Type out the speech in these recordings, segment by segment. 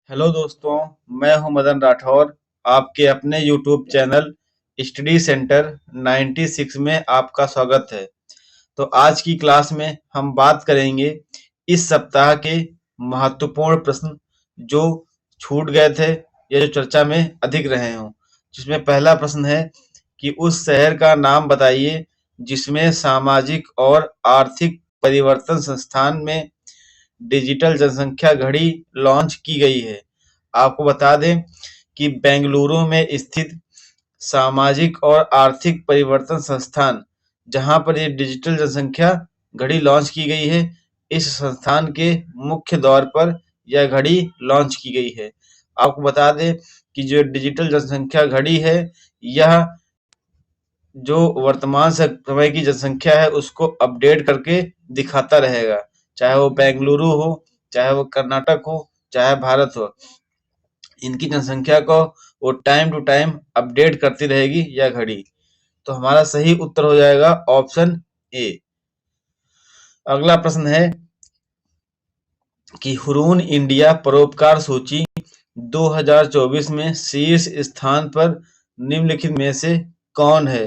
Hello दोस्तों, मैं हूं मदन राठौर। आपके अपने यूट्यूब चैनल स्टडी सेंटर 96 में आपका स्वागत है। तो आज की क्लास में हम बात करेंगे इस सप्ताह के महत्वपूर्ण प्रश्न जो छूट गए थे या जो चर्चा में अधिक रहे हों। जिसमें पहला प्रश्न है कि उस शहर का नाम बताइए जिसमें सामाजिक और आर्थिक परिवर्तन संस्थान में डिजिटल जनसंख्या घड़ी लॉन्च की गई है। आपको बता दें कि बेंगलुरु में स्थित सामाजिक और आर्थिक परिवर्तन संस्थान, जहां पर ये डिजिटल जनसंख्या घड़ी लॉन्च की गई है, इस संस्थान के मुख्य द्वार पर यह घड़ी लॉन्च की गई है। आपको बता दें कि जो डिजिटल जनसंख्या घड़ी है, यह जो वर्तमान समय की जनसंख्या है उसको अपडेट करके दिखाता रहेगा, चाहे वो बेंगलुरु हो, चाहे वो कर्नाटक हो, चाहे भारत हो। इनकी जनसंख्या को वो टाइम टू टाइम अपडेट करती रहेगी यह घड़ी। तो हमारा सही उत्तर हो जाएगा ऑप्शन ए। अगला प्रश्न है कि हुरून इंडिया परोपकार सूची 2024 में शीर्ष स्थान पर निम्नलिखित में से कौन है?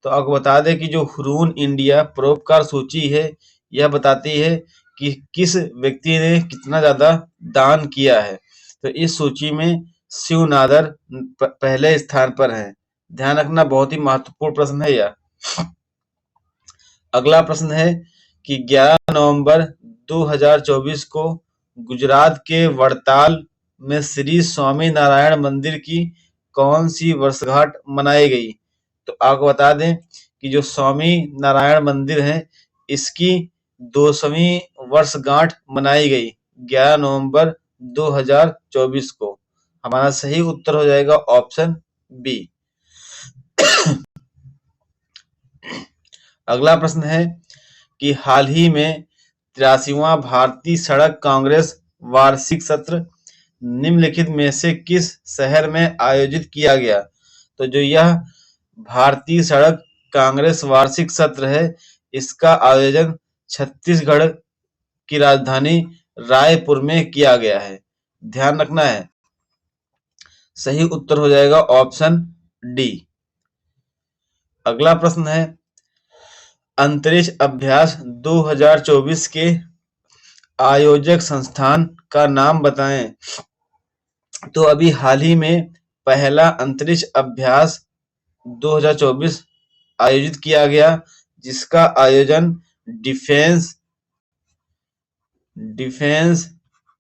तो आपको बता दें कि जो हुरून इंडिया परोपकार सूची है, यह बताती है कि किस व्यक्ति ने कितना ज्यादा दान किया है। तो इस सूची में शिव नादर पहले स्थान पर है। ध्यान रखना, बहुत ही महत्वपूर्ण प्रश्न है यह। अगला प्रश्न है कि 11 नवंबर 2024 को गुजरात के वड़ताल में श्री स्वामी नारायण मंदिर की कौन सी वर्षगांठ मनाई गई? तो आपको बता दें कि जो स्वामी नारायण मंदिर है, इसकी 200वीं वर्षगांठ मनाई गई 11 नवंबर 2024 को। हमारा सही उत्तर हो जाएगा ऑप्शन बी। अगला प्रश्न है कि हाल ही में 83वां भारतीय सड़क कांग्रेस वार्षिक सत्र निम्नलिखित में से किस शहर में आयोजित किया गया? तो जो यह भारतीय सड़क कांग्रेस वार्षिक सत्र है, इसका आयोजन छत्तीसगढ़ की राजधानी रायपुर में किया गया है। ध्यान रखना है, सही उत्तर हो जाएगा ऑप्शन डी। अगला प्रश्न है अंतरिक्ष अभ्यास 2024 के आयोजक संस्थान का नाम बताएं। तो अभी हाल ही में पहला अंतरिक्ष अभ्यास 2024 आयोजित किया गया, जिसका आयोजन डिफेंस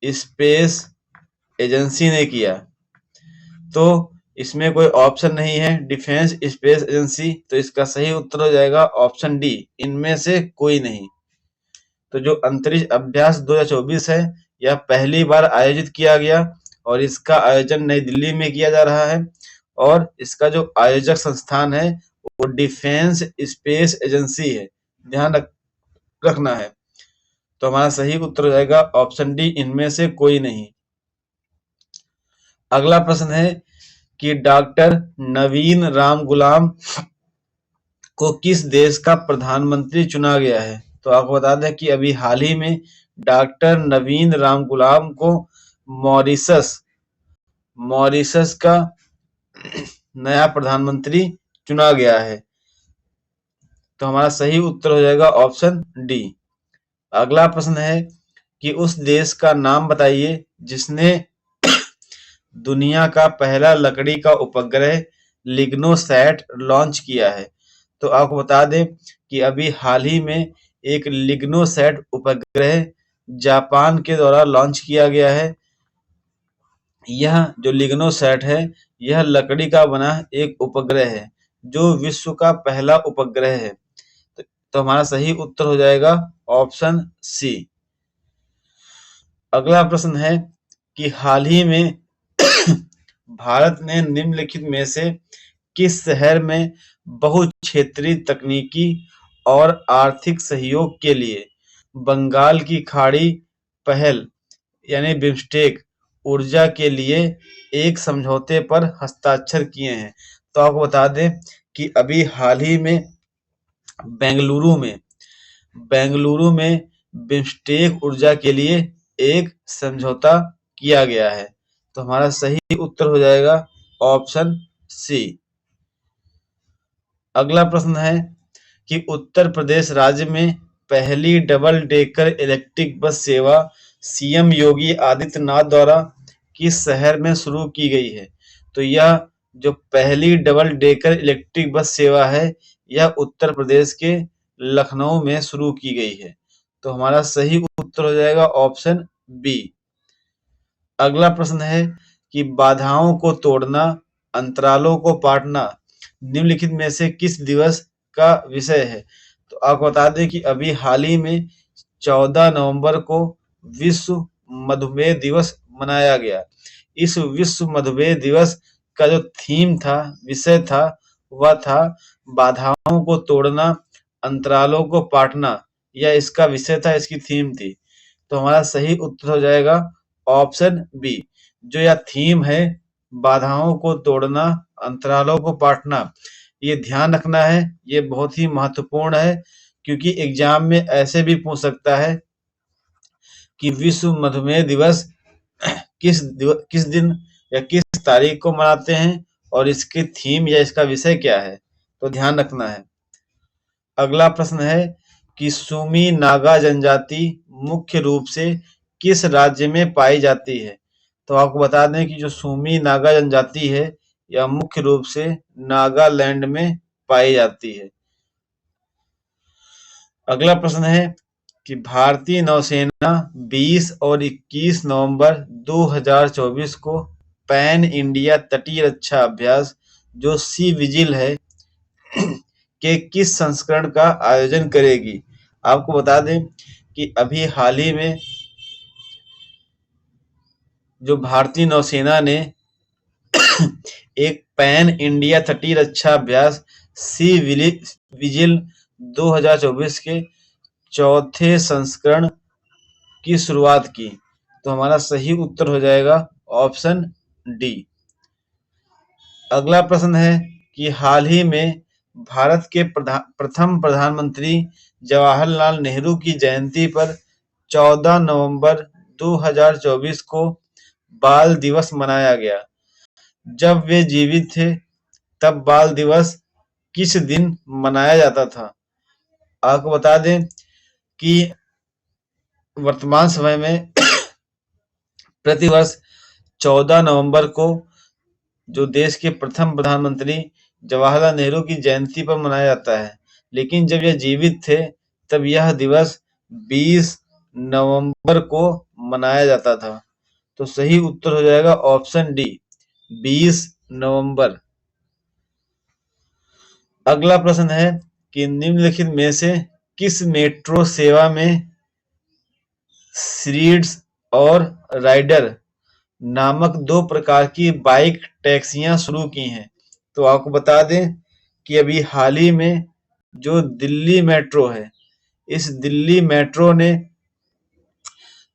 स्पेस एजेंसी ने किया। तो इसमें कोई ऑप्शन नहीं है डिफेंस स्पेस एजेंसी, तो इसका सही उत्तर हो जाएगा ऑप्शन डी, इनमें से कोई नहीं। तो जो अंतरिक्ष अभ्यास 2024 है, यह पहली बार आयोजित किया गया और इसका आयोजन नई दिल्ली में किया जा रहा है। और इसका जो आयोजक संस्थान है वो डिफेंस स्पेस एजेंसी है। ध्यान रखना है। तो हमारा सही उत्तर हो जाएगा ऑप्शन डी, इनमें से कोई नहीं। अगला प्रश्न है कि डॉक्टर नवीन राम गुलाम को किस देश का प्रधानमंत्री चुना गया है? तो आपको बता दें कि अभी हाल ही में डॉक्टर नवीन राम गुलाम को मॉरिशस का नया प्रधानमंत्री चुना गया है। तो हमारा सही उत्तर हो जाएगा ऑप्शन डी। अगला प्रश्न है कि उस देश का नाम बताइए जिसने दुनिया का पहला लकड़ी का उपग्रह लिग्नोसैट लॉन्च किया है। तो आपको बता दें कि अभी हाल ही में एक लिग्नोसैट उपग्रह जापान के द्वारा लॉन्च किया गया है। यह जो लिग्नोसैट है, यह लकड़ी का बना एक उपग्रह है जो विश्व का पहला उपग्रह है। तो हमारा सही उत्तर हो जाएगा ऑप्शन सी। अगला प्रश्न है कि हाल ही में भारत ने निम्नलिखित में से किस शहर में बहुक्षेत्रीय तकनीकी और आर्थिक सहयोग के लिए बंगाल की खाड़ी पहल यानी बिम्स्टेक ऊर्जा के लिए एक समझौते पर हस्ताक्षर किए हैं? तो आपको बता दें कि अभी हाल ही में बेंगलुरु में बिम्स्टेक ऊर्जा के लिए एक समझौता किया गया है। तो हमारा सही उत्तर हो जाएगा ऑप्शन सी। अगला प्रश्न है कि उत्तर प्रदेश राज्य में पहली डबल डेकर इलेक्ट्रिक बस सेवा सीएम योगी आदित्यनाथ द्वारा किस शहर में शुरू की गई है? तो यह जो पहली डबल डेकर इलेक्ट्रिक बस सेवा है, यह उत्तर प्रदेश के लखनऊ में शुरू की गई है। तो हमारा सही उत्तर हो जाएगा ऑप्शन बी। अगला प्रश्न है कि बाधाओं को तोड़ना, अंतरालों को पाटना निम्नलिखित में से किस दिवस का विषय है? तो आपको बता दें कि अभी हाल ही में 14 नवंबर को विश्व मधुमेह दिवस मनाया गया। इस विश्व मधुमेह दिवस का जो थीम था, विषय था, वह था बाधाओं को तोड़ना, अंतरालों को पाटना। यह इसका विषय था, इसकी थीम थी। तो हमारा सही उत्तर हो जाएगा ऑप्शन बी। जो यह थीम है, बाधाओं को तोड़ना, अंतरालों को पाटना, ये ध्यान रखना है, ये बहुत ही महत्वपूर्ण है, क्योंकि एग्जाम में ऐसे भी पूछ सकता है कि विश्व मधुमेह दिवस किस दिन या किस तारीख को मनाते हैं और इसकी थीम या इसका विषय क्या है, तो ध्यान रखना है। अगला प्रश्न है कि सूमी नागा जनजाति मुख्य रूप से किस राज्य में पाई जाती है? तो आपको बता दें कि जो सूमी नागा जनजाति है, यह मुख्य रूप से नागालैंड में पाई जाती है। अगला प्रश्न है कि भारतीय नौसेना 20 और 21 नवंबर 2024 को पैन इंडिया तटीय रक्षा अभ्यास जो सी विजिल है के किस संस्करण का आयोजन करेगी? आपको बता दें कि अभी हाल ही में जो भारतीय नौसेना ने एक पैन इंडिया तटीय रक्षा अभ्यास सी विजिल 2024 के चौथे संस्करण की शुरुआत की। तो हमारा सही उत्तर हो जाएगा ऑप्शन डी। अगला प्रश्न है कि हाल ही में भारत के प्रथम प्रधानमंत्री जवाहरलाल नेहरू की जयंती पर 14 नवंबर 2024 को बाल दिवस मनाया गया। जब वे जीवित थे तब बाल दिवस किस दिन मनाया जाता था? आपको बता दें कि वर्तमान समय में प्रतिवर्ष 14 नवंबर को जो देश के प्रथम प्रधानमंत्री जवाहरलाल नेहरू की जयंती पर मनाया जाता है, लेकिन जब यह जीवित थे तब यह दिवस 20 नवंबर को मनाया जाता था। तो सही उत्तर हो जाएगा ऑप्शन डी, 20 नवंबर। अगला प्रश्न है कि निम्नलिखित में से किस मेट्रो सेवा में सीड्स और राइडर नामक 2 प्रकार की बाइक टैक्सियां शुरू की हैं? तो आपको बता दें कि अभी हाल ही में जो दिल्ली मेट्रो है, इस दिल्ली मेट्रो ने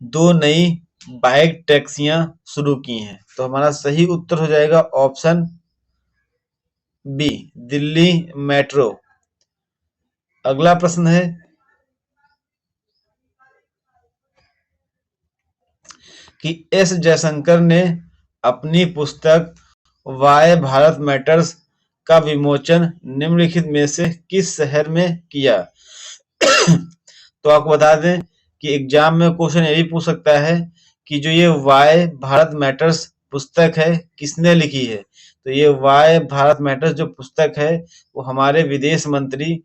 2 नई बाइक टैक्सियां शुरू की हैं। तो हमारा सही उत्तर हो जाएगा ऑप्शन बी, दिल्ली मेट्रो। अगला प्रश्न है कि एस जयशंकर ने अपनी पुस्तक वाई भारत मैटर्स का विमोचन निम्नलिखित में से किस शहर में किया? तो आपको बता दें कि एग्जाम में क्वेश्चन ये भी पूछ सकता है कि जो ये वाई भारत मैटर्स पुस्तक है, किसने लिखी है? तो ये वाई भारत मैटर्स जो पुस्तक है, वो हमारे विदेश मंत्री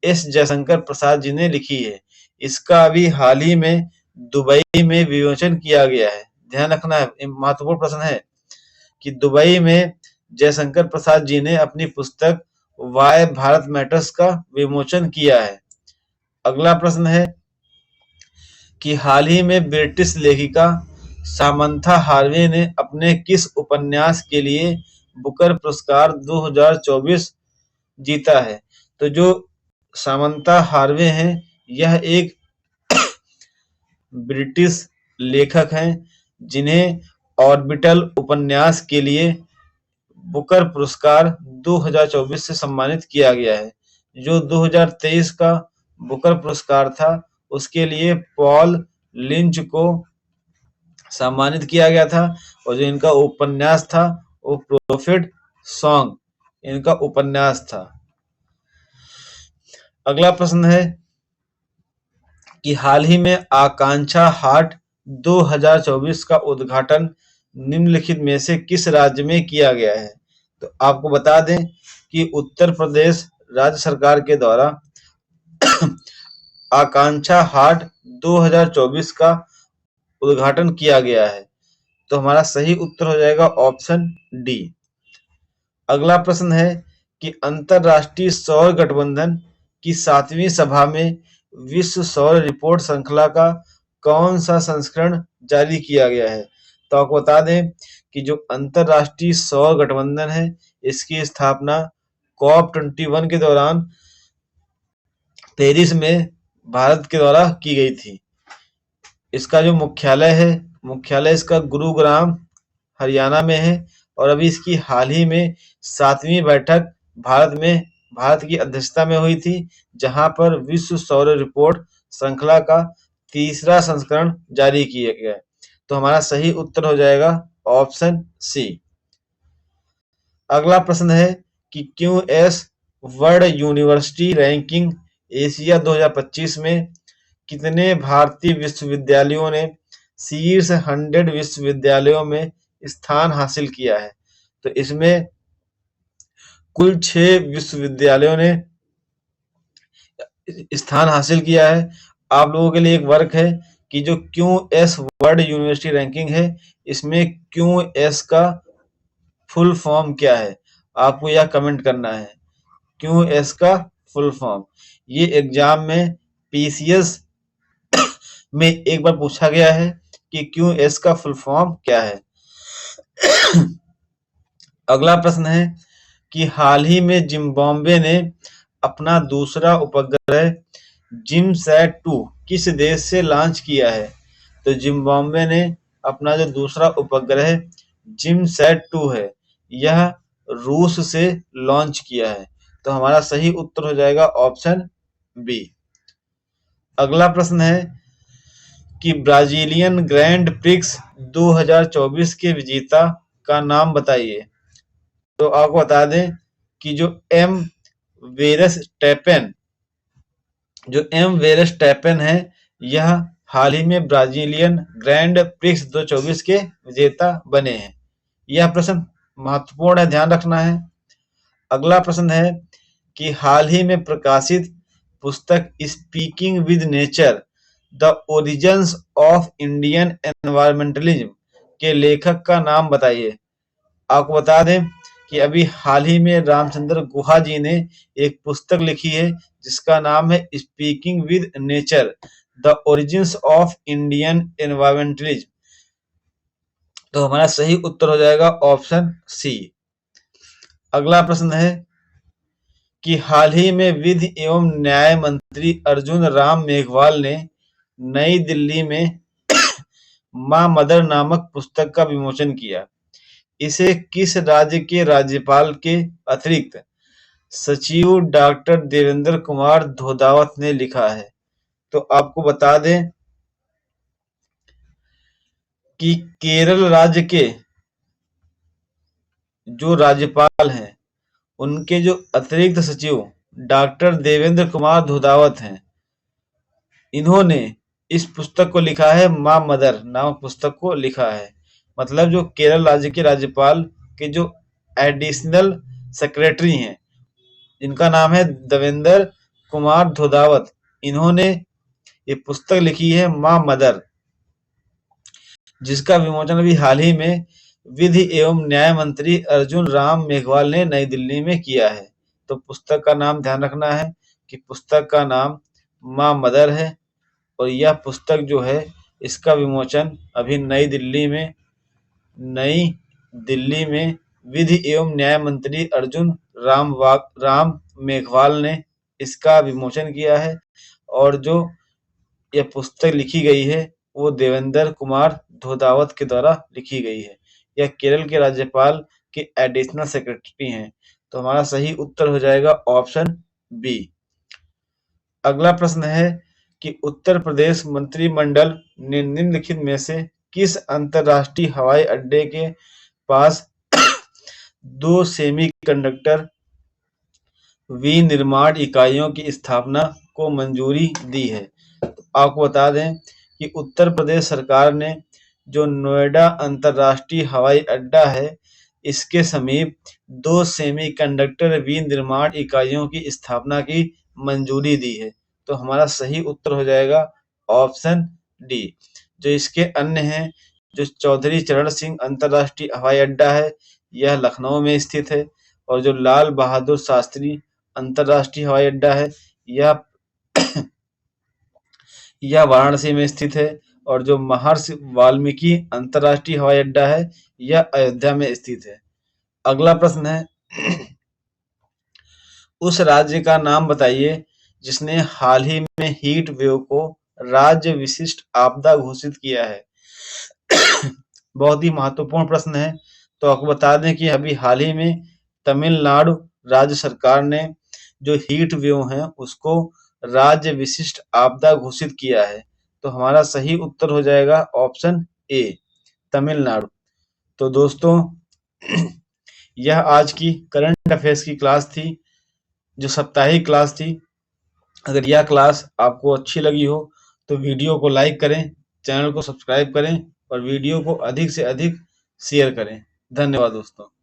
एस जयशंकर प्रसाद जी ने लिखी है। इसका अभी हाल ही में दुबई में विमोचन किया गया है। ध्यान रखना है, महत्वपूर्ण प्रश्न है कि दुबई में जयशंकर प्रसाद जी ने अपनी पुस्तक वाई भारत मैटर्स का विमोचन किया है। अगला प्रश्न है कि हाल ही में ब्रिटिश लेखिका सामंथा हार्वे ने अपने किस उपन्यास के लिए बुकर पुरस्कार 2024 जीता है? तो जो सामंथा हार्वे हैं, यह एक ब्रिटिश लेखक हैं जिन्हें ऑर्बिटल उपन्यास के लिए बुकर पुरस्कार 2024 से सम्मानित किया गया है। जो 2023 का बुकर पुरस्कार था, उसके लिए पॉल लिंच को सम्मानित किया गया था और जो इनका उपन्यास था वो प्रॉफिट सॉन्ग इनका उपन्यास था। अगला प्रश्न है कि हाल ही में आकांक्षा हाट 2024 का उद्घाटन निम्नलिखित में से किस राज्य में किया गया है? तो आपको बता दें कि उत्तर प्रदेश राज्य सरकार के द्वारा आकांक्षा हाट 2024 का उद्घाटन किया गया है। तो हमारा सही उत्तर हो जाएगा ऑप्शन डी। अगला प्रश्न है कि अंतरराष्ट्रीय सौर गठबंधन की 7वीं सभा में विश्व सौर रिपोर्ट श्रृंखला का कौन सा संस्करण जारी किया गया है? तो आपको बता दें कि जो अंतरराष्ट्रीय सौर गठबंधन है इसकी स्थापना COP21 के दौरान पेरिस में भारत के द्वारा की गई थी। इसका जो मुख्यालय इसका गुरुग्राम हरियाणा में है और अभी इसकी हाल ही में 7वीं बैठक भारत की अध्यक्षता में हुई थी, जहां पर विश्व सौर रिपोर्ट श्रृंखला का तीसरा संस्करण जारी किया गया। तो हमारा सही उत्तर हो जाएगा ऑप्शन सी। अगला प्रश्न है कि QS world university ranking Asia 2025 में कितने भारतीय विश्वविद्यालयों ने शीर्ष 100 विश्वविद्यालयों में स्थान हासिल किया है? तो इसमें कुल 6 विश्वविद्यालयों ने स्थान हासिल किया है। आप लोगों के लिए एक वर्क है कि जो QS वर्ल्ड यूनिवर्सिटी रैंकिंग है इसमें QS का फुल फॉर्म क्या है? आपको यह कमेंट करना है। QS का फुल फॉर्म ये एग्जाम में PCS में एक बार पूछा गया है कि QS का फुल फॉर्म क्या है। अगला प्रश्न है कि हाल ही में जिम्बाब्वे ने अपना दूसरा उपग्रह जिमसैट-2 किस देश से लॉन्च किया है? तो जिम्बाब्वे ने अपना जो दूसरा उपग्रह जिमसैट-2 है यह रूस से लॉन्च किया है। तो हमारा सही उत्तर हो जाएगा ऑप्शन बी। अगला प्रश्न है कि ब्राजीलियन ग्रैंड प्रिक्स 2024 के विजेता का नाम बताइए। तो आपको बता दें कि जो एम वेरस्टैपेन है यह हाल ही में ब्राजीलियन ग्रैंड प्रिक्स 2024 के विजेता बने हैं। यह प्रश्न महत्वपूर्ण है, ध्यान रखना है। अगला प्रश्न है कि हाल ही में प्रकाशित पुस्तक speaking with nature the origins of Indian environmentalism के लेखक का नाम बताइए। आपको बता दें कि अभी हाल ही में रामचंद्र गुहा जी ने एक पुस्तक लिखी है जिसका नाम है speaking with nature the origins of Indian environmentalism. तो हमारा सही उत्तर हो जाएगा ऑप्शन सी। अगला प्रश्न है कि हाल ही में विधि एवं न्याय मंत्री अर्जुन राम मेघवाल ने नई दिल्ली में मां मदर नामक पुस्तक का विमोचन किया। इसे किस राज्य के राज्यपाल के अतिरिक्त सचिव डॉक्टर देवेंद्र कुमार धोदावत ने लिखा है? तो आपको बता दें कि केरल राज्य के जो राज्यपाल हैं उनके जो अतिरिक्त सचिव डॉक्टर देवेंद्र कुमार धोदावत हैं, इन्होंने इस पुस्तक को लिखा है, मां मदर नामक पुस्तक को लिखा है। मतलब जो केरल राज्य के राज्यपाल के जो एडिशनल सेक्रेटरी हैं इनका नाम है देवेंद्र कुमार धोदावत, इन्होंने ये पुस्तक लिखी है मां मदर, जिसका विमोचन अभी हाल ही में विधि एवं न्याय मंत्री अर्जुन राम मेघवाल ने नई दिल्ली में किया है। तो पुस्तक का नाम ध्यान रखना है कि पुस्तक का नाम मां मदर है और यह पुस्तक जो है इसका विमोचन अभी नई दिल्ली में विधि एवं न्याय मंत्री अर्जुन राम मेघवाल ने इसका विमोचन किया है और जो यह पुस्तक लिखी गई है वो देवेंद्र कुमार धोदावत के द्वारा लिखी गई है। यह केरल के राज्यपाल के एडिशनल सेक्रेटरी हैं। तो हमारा सही उत्तर हो जाएगा ऑप्शन बी। अगला प्रश्न है कि उत्तर प्रदेश मंत्रिमंडल ने निम्नलिखित में से किस अंतरराष्ट्रीय हवाई अड्डे के पास 2 सेमीकंडक्टर विनिर्माण इकाइयों की स्थापना को मंजूरी दी है? आपको बता दें कि उत्तर प्रदेश सरकार ने जो नोएडा अंतरराष्ट्रीय हवाई अड्डा है, इसके समीप 2 सेमीकंडक्टर विनिर्माण इकाइयों की स्थापना की मंजूरी दी है। तो हमारा सही उत्तर हो जाएगा ऑप्शन डी। जो इसके अन्य हैं, जो चौधरी चरण सिंह अंतरराष्ट्रीय हवाई अड्डा है, यह लखनऊ में स्थित है। और जो लाल बहादुर शास्त्री अंतरराष्ट्रीय हवाई अड्डा है, यह वाराणसी में स्थित है। और जो महर्षि वाल्मीकि अंतरराष्ट्रीय हवाई अड्डा है, यह अयोध्या में स्थित है। अगला प्रश्न है, उस राज्य का नाम बताइए जिसने हाल ही में हीट वेव को राज्य विशिष्ट आपदा घोषित किया है। बहुत ही महत्वपूर्ण प्रश्न है। तो आपको बता दें कि अभी हाल ही में तमिलनाडु राज्य सरकार ने जो हीट वेव है उसको राज्य विशिष्ट आपदा घोषित किया है। तो हमारा सही उत्तर हो जाएगा ऑप्शन ए, तमिलनाडु। तो दोस्तों, यह आज की करंट अफेयर्स की क्लास थी, जो साप्ताहिक क्लास थी। अगर यह क्लास आपको अच्छी लगी हो तो वीडियो को लाइक करें, चैनल को सब्सक्राइब करें और वीडियो को अधिक से अधिक शेयर करें। धन्यवाद दोस्तों।